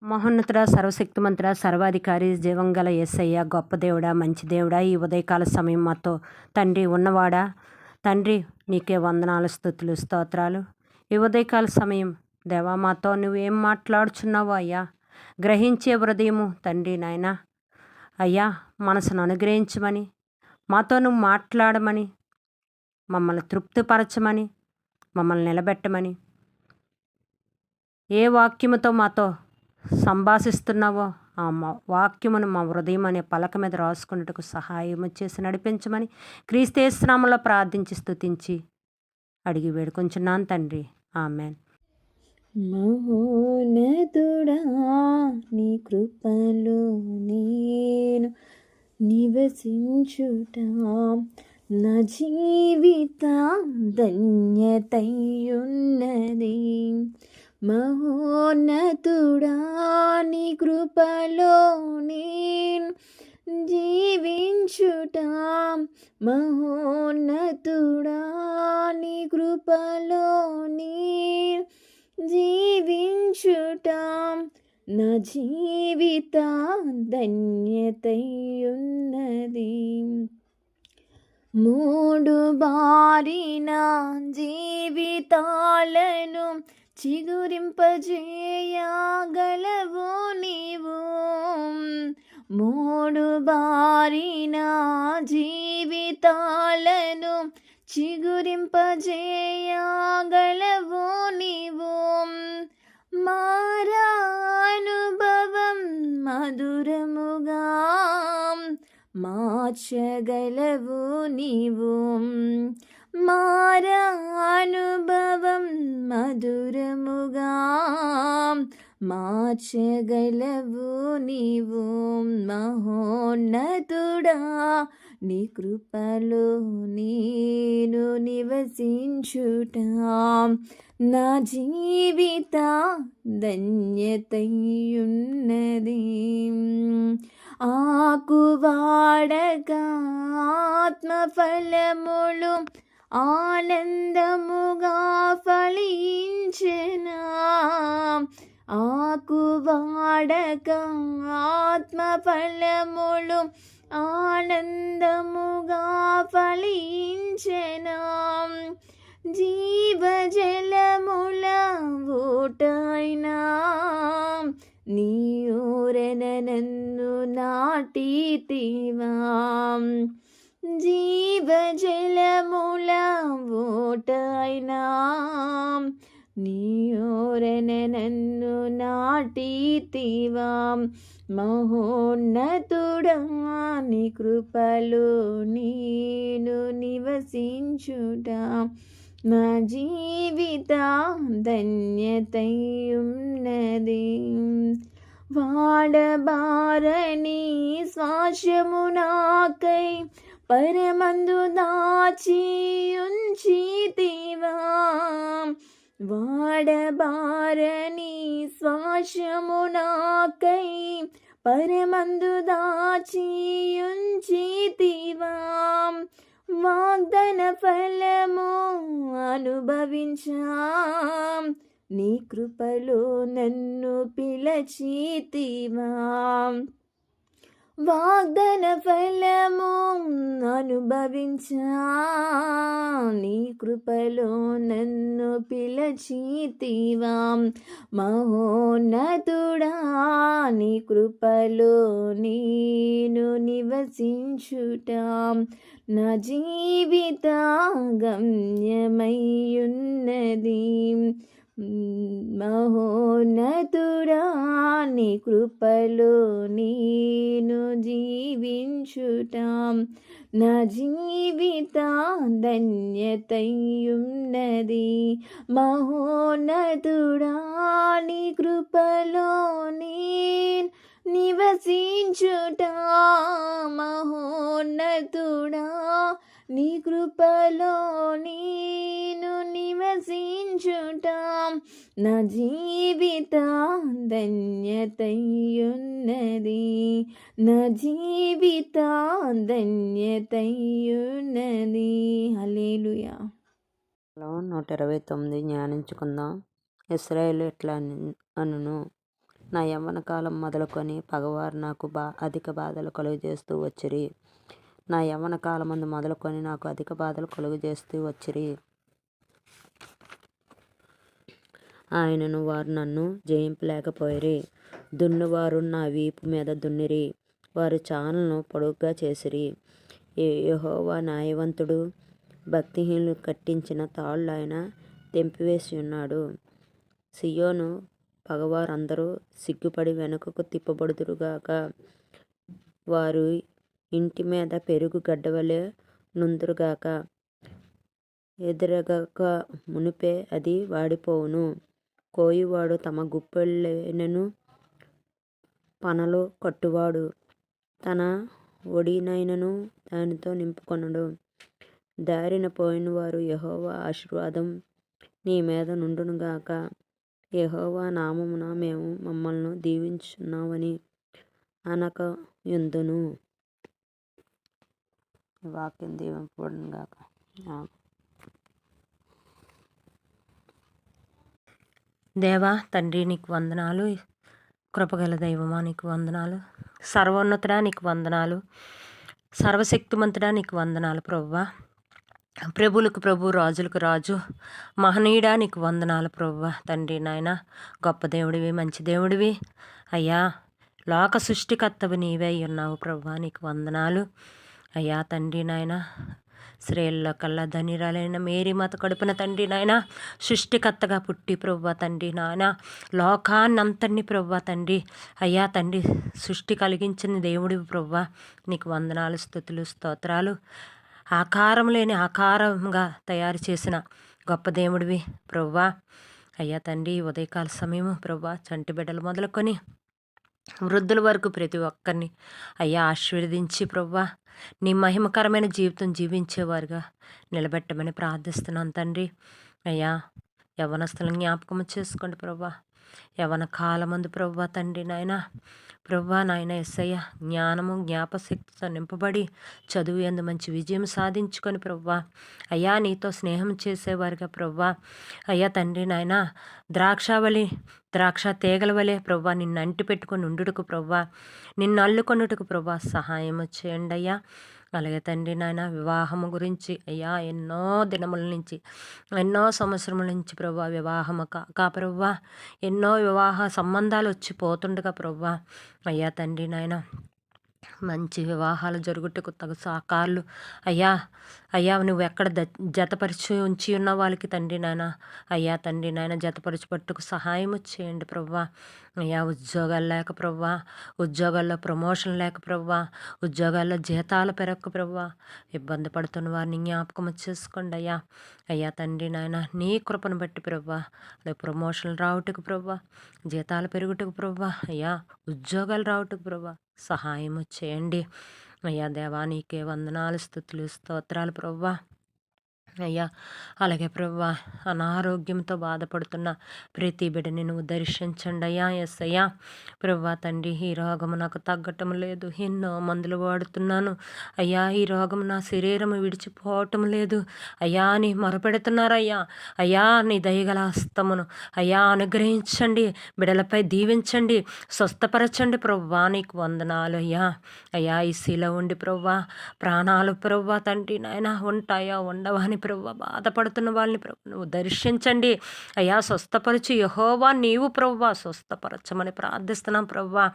మహోన్నతుడా, సర్వశక్తిమంతుడా, సర్వాధికారి, జీవంగల యేసయ్య, గొప్ప దేవుడా, మంచి దేవుడా, ఈ ఉదయకాల సమయం మాతో తండ్రి ఉన్నవాడా, తండ్రి నీకే వందనాలు, స్తుతులు, స్తోత్రాలు. ఈ ఉదయకాల సమయం దేవా మాతో నువ్వేం మాట్లాడుచున్నావో అయ్యా, గ్రహించే హృదయము తండ్రి నాయన అయ్యా మనసును అనుగ్రహించమని, మాతో నువ్వు మాట్లాడమని, మమ్మల్ని తృప్తిపరచమని, మమ్మల్ని నిలబెట్టమని, ఏ వాక్యముతో మాతో సంభాషిస్తున్నావో ఆ వాక్యమును మా హృదయం అనే పలక మీద రాసుకున్నట్టుకు సహాయము చేసి నడిపించమని క్రీస్తు నామములో ప్రార్థించి స్తుతించి అడిగి వేడుకొంచున్నాను తండ్రి. ఆమెన్. మహోన్నతుడా, నీ కృపలో నేను నివసించుట నా జీవిత ధన్యతయున్నది. మహోన్నతుడా, నీ కృపలో నేను జీవించుట, మహోన్నతుడా, నీ కృపలో నేను జీవించుట నా జీవిత ధన్యతయున్నది. మూడు బారిన జీవితాలను చిగురింపజేయగలవు నీవు. మూడు బారిన జీవితాలను చిగురింపజేయగలవు నీవు. మారానుభవం మధురముగా మార్చగలవు నీవు. మారానుభవం మధురముగా మార్చగలవు నీవు. మహోన్నతుడా, నీ కృపలో నేను నివసించుట నా జీవిత ధన్యతయున్నది. ఆకువాడక ఆత్మఫలములు ఆనందముగా ఫలించెనా. ఆకువాడక ఆత్మఫలములు ఆనందముగా ఫలించెనా. జీవజలముల ఊటైనా నీ ఊరన నన్ను నాటితివా. జీవజలముల ఊటైనా నీ ఊరన నన్ను నాటితివా. మహోన్నతుడా, నీ కృపలో నేను నివసించుట నా జీవిత ధన్యతయున్నది. వాడబారని శ్వాసము నాకై పరమందు దాచి ఉంచితివా. వాడబారని శ్వాసము నాకై పరమందు దాచి ఉంచితివా. వాగ్దాన ఫలము అనుభవించా నీ కృపలో నన్ను పిలచితివా. వాగ్దాన ఫలము అనుభవించా నీ కృపలో నన్ను పిలచితివా. మహోన్నతుడా, నీ కృపలో నేను నివసించుట నా జీవిత గమ్యమయ్యున్నది. మహోన్నతుడా, నీ కృపలో నేను జీవించుట నా జీవిత ధన్యతయున్నది. మహోన్నతుడా, నీ కృపలో నేను నివసించుట, మహోన్నతుడా, నీ కృపలో నేను నివసించుట నా జీవిత ధన్యతయున్నది. నా జీవిత ధన్యతయున్నది. హల్లెలూయా. 129 ధ్యానించుకుందాం. ఇశ్రాయేలు ఎట్లా అనును, నా యవ్వన కాలం మొదలుకొని పగవారు నాకు అధిక బాధలు కలుగజేస్తూ వచ్చిరి. నా యవ్వన కాలమందు మొదలుకొని నాకు అధిక బాధలు కలుగజేస్తూ వచ్చిరి. ఆయనను వారు నన్ను జయింపలేకపోయిరి. దున్నువారు నా వీపు మీద దున్నిరి. వారు చాలను పొడుగ్గా చేసిరి. యెహోవా న్యాయవంతుడు. భక్తిహీనులు కట్టించిన తాళ్ళు ఆయన తెంపివేసి ఉన్నాడు. సియోను పగవారందరూ సిగ్గుపడి వెనుకకు తిప్పబడుదురుగాక. వారు ఇంటి మీద పెరుగు గడ్డవలె నుందురుగాక. ఎదురగక మునిపే అది వాడిపోవును. కోయువాడు తమ గుప్పెళ్ళెనను పనలు కట్టువాడు తన ఒడినైనను దానితో నింపుకొనడు. దారిన పోయిన వారు యెహోవా ఆశీర్వాదం నీ మీద నుండునుగాక. యెహోవా నామమున మేము మమ్మల్ని దీవించున్నామని అనక యుందును. వాక్యం దీవింపబడునుగాక. దేవా తండ్రి నీకు వందనాలు. కృపగల దైవమా నీకు వందనాలు. సర్వోన్నతుడా నీకు వందనాలు. సర్వశక్తిమంతుడా నీకు వందనాలు ప్రభువా. ప్రభువులకు ప్రభు, రాజులకు రాజు, మహనీయుడా నీకు వందనాలు ప్రభువా. తండ్రి నాయన గొప్ప దేవుడివి, మంచి దేవుడివి అయ్యా. లోక సృష్టికర్తవి నీవే అయి ఉన్నావు ప్రభువా. నీకు వందనాలు అయ్యా. తండ్రి నాయన స్త్రీల్లో కల్లా ధనిరాలైన మేరీ మాత కడుపున తండ్రి నాయన సృష్టికర్తగా పుట్టి ప్రభువా తండ్రి నాయన లోకాన్నంతటిని ప్రభువా తండ్రి అయ్యా తండ్రి సృష్టి కలిగించిన దేవుడివి ప్రభువా. నీకు వందనాలు, స్తుతులు, స్తోత్రాలు. ఆకారం లేని ఆకారంగా తయారు చేసిన గొప్ప దేవుడివి ప్రభువా. అయ్యా తండ్రి ఉదయకాల సమయము ప్రభువా చంటి బిడ్డలు మొదలుకొని వృద్ధుల వరకు ప్రతి ఒక్కరిని అయ్యా ఆశీర్వదించి ప్రభువా నీ మహిమకరమైన జీవితం జీవించేవారుగా నిలబెట్టమని ప్రార్థిస్తున్నాను తండ్రి. అయ్యా యవ్వనస్తులను జ్ఞాపకం చేసుకోండి ప్రభువా. యవ్వన కాలమందు ప్రభువా తండ్రి నాయన ప్రభువా నాయన యేసయ్య జ్ఞానము జ్ఞాపశక్తితో నింపబడి చదువు ఎందు మంచి విజయం సాధించుకొని ప్రభువా అయ్యా నీతో స్నేహం చేసేవారుగా ప్రభువా అయ్యా తండ్రి నాయన ద్రాక్ష తీగల వలె ప్రభువా నిన్ను అంటి పెట్టుకొని ఉండుటకు ప్రభువా, నిన్ను అల్లుకొనుటకు ప్రభువా సహాయం చేయండి అయ్యా. అలాగే తండ్రి నాయన వివాహము గురించి అయ్యా ఎన్నో దినముల నుంచి ఎన్నో సంవత్సరముల నుంచి ప్రభువా వివాహము కాక ప్రభువా ఎన్నో వివాహ సంబంధాలు వచ్చి పోతుండగా ప్రభువా అయ్యా తండ్రి నాయన మంచి వివాహాలు జరుగుటకు తగు సహకారాలు అయ్యా నువ్వు ఎక్కడ జతపరిచి ఉంచి ఉన్న వాళ్ళకి తండ్రి నాయన అయ్యా తండ్రి నాయన జతపరిచి పట్టుకు సహాయం చేయండి ప్రభువా. అయ్యా ఉద్యోగాలు లేక ప్రభువా, ఉద్యోగాల్లో ప్రమోషన్ లేక ప్రభువా, ఉద్యోగాల్లో జీతాలు పెరగక ప్రభువా ఇబ్బంది పడుతున్న వారిని జ్ఞాపకం చేసుకోండి అయ్యా. అయ్యా తండ్రి నాయన నీ కృపను బట్టి ప్రభువా అలాగే ప్రమోషన్లు రావటకు ప్రభువా, జీతాలు పెరుగుటకు ప్రభువా, అయ్యా ఉద్యోగాలు రావటకు ప్రభువా సహాయము చేయండి అయ్యా. దేవా నీకే వందనాలు, స్తుతులు, స్తోత్రాలు ప్రభువా. అయ్యా అలాగే ప్రభువా అనారోగ్యంతో బాధపడుతున్న ప్రతి బిడ్డని నువ్వు దర్శించండి అయ్యా. ఎస్ అయ్యా ప్రభువా తండ్రి ఈ రోగము నాకు తగ్గటం లేదు, ఎన్నో మందులు వాడుతున్నాను అయ్యా, ఈ రోగం నా శరీరం విడిచిపోవటం లేదు అయ్యా అని మొరపెడుతున్నారయ్యా. అయ్యా నీ దయగల హస్తమును అయ్యా అనుగ్రహించండి, బిడ్డలపై దీవించండి, స్వస్థపరచండి ప్రభువా. నీకు వందనాలు అయ్యా. అయ్యా ఈ శిల ఉండి ప్రభువా ప్రాణాలు ప్రభువా తండ్రి నాయన ఉంటాయా ఉండవా అని ప్రభువా బాధపడుతున్న వాళ్ళని ప్రభు నువ్వు దర్శించండి అయ్యా. స్వస్థపరచు యెహోవా నీవు ప్రభువా స్వస్థపరచమని ప్రార్థిస్తున్నాం ప్రభువా.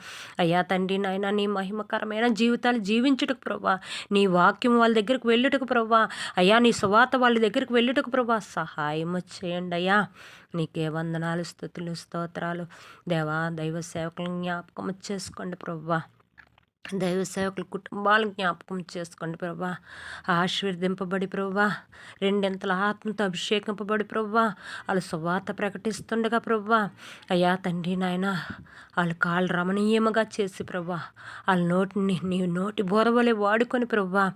అయ్యా తండ్రి నాయన నీ మహిమకరమైన జీవితాలు జీవించుటకు ప్రభువా, నీ వాక్యం వాళ్ళ దగ్గరకు వెళ్ళుటకు ప్రభువా, అయ్యా నీ సువార్త వాళ్ళ దగ్గరకు వెళ్ళుటకు ప్రభువా సహాయం చేయండి అయ్యా. నీకే వందనాలు, స్తుతులు, స్తోత్రాలు. దేవా దైవ సేవకులను జ్ఞాపకం చేసుకోండి ప్రభువా. దైవ సేవకుల కుటుంబాలను జ్ఞాపకం చేసుకోండి ప్రభా. ఆశీర్వదింపబడి ప్రభా రెండింతల ఆత్మతో అభిషేకింపబడి ప్రభా వాళ్ళు సువార్త ప్రకటిస్తుండగా ప్రభా అయ్యా తండ్రి నాయన వాళ్ళ కాళ్ళు రమణీయముగా చేసి ప్రభా వాళ్ళ నోటిని నీ నోటి బోరవలే వాడుకొని ప్రభా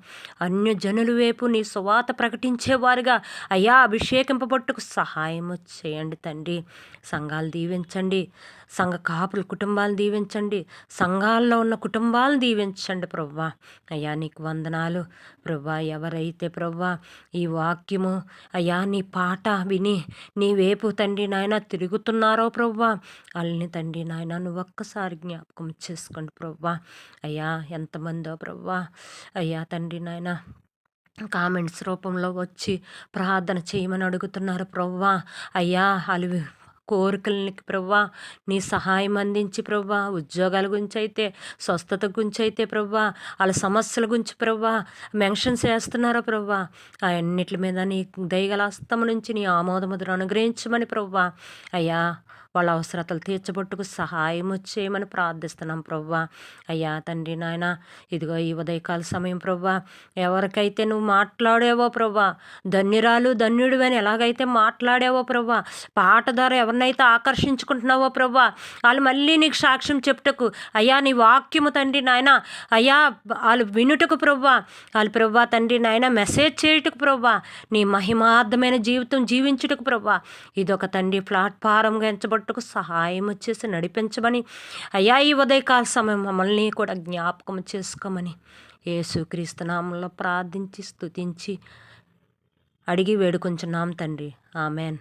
అన్య జనుల వైపు నీ సువార్త ప్రకటించేవారుగా అయ్యా అభిషేకింపబట్టుకు సహాయం చేయండి తండ్రి. సంఘాలు దీవించండి, సంఘ కాపుల కుటుంబాలను దీవించండి, సంఘాల్లో ఉన్న కుటుంబాలను దీవించండి ప్రభువా. అయ్యా నీకు వందనాలు ప్రభువా. ఎవరైతే ప్రభువా ఈ వాక్యము అయ్యా నీ పాట విని నీ వైపు తండ్రి నాయన తిరుగుతున్నారో ప్రభువా, వాళ్ళని తండ్రి నాయన నువ్వు ఒక్కసారి జ్ఞాపకం చేసుకోండి ప్రభువా. అయ్యా ఎంతమందో ప్రభువా అయ్యా తండ్రి నాయన కామెంట్స్ రూపంలో వచ్చి ప్రార్థన చేయమని అడుగుతున్నారు ప్రభువా. అయ్యా వాళ్ళు కోరికలకి ప్రభువా నీ సహాయం అందించి ప్రభువా, ఉద్యోగాల గురించి అయితే, స్వస్థత గురించి అయితే ప్రభువా, వాళ్ళ సమస్యల గురించి ప్రభువా మెన్షన్స్ చేస్తున్నారో ప్రభువా, అన్నిటి మీద నీ దయగల హస్తము నుంచి నీ ఆమోదముద్ర అనుగ్రహించమని ప్రభువా. అయ్యా వాళ్ళ అవసరతలు తీర్చబట్టుకు సహాయం చేయమని ప్రార్థిస్తున్నాం ప్రభువా. అయ్యా తండ్రి నాయన ఇదిగో ఈ ఉదయకాల సమయం ప్రభువా, ఎవరికైతే నువ్వు మాట్లాడావో ప్రభువా, ధన్యురాలు ధన్యుడు అని ఎలాగైతే మాట్లాడావో ప్రభువా, పాట ద్వారా ఎవరినైతే ఆకర్షించుకుంటున్నావో ప్రభువా, వాళ్ళు మళ్ళీ నీకు సాక్ష్యం చెప్పుటకు అయ్యా నీ వాక్యము తండ్రి నాయన అయ్యా వాళ్ళు వినుటకు ప్రభువా, వాళ్ళు ప్రభువా తండ్రి నాయన మెసేజ్ చేయుటకు ప్రభువా, నీ మహిమార్థమైన జీవితం జీవించుటకు ప్రభువా, ఇదొక తండ్రి ప్లాట్ఫారంగా ఎంచబట్టుకు సహాయం చేసి నడిపించమని అయ్యా ఈ ఉదయకాల సమయం మమ్మల్ని కూడా జ్ఞాపకం చేసుకోమని యేసుక్రీస్తు నామములో ప్రార్థించి స్తుతించి అడిగి వేడుకొంచున్నాం తండ్రి. ఆమెన్.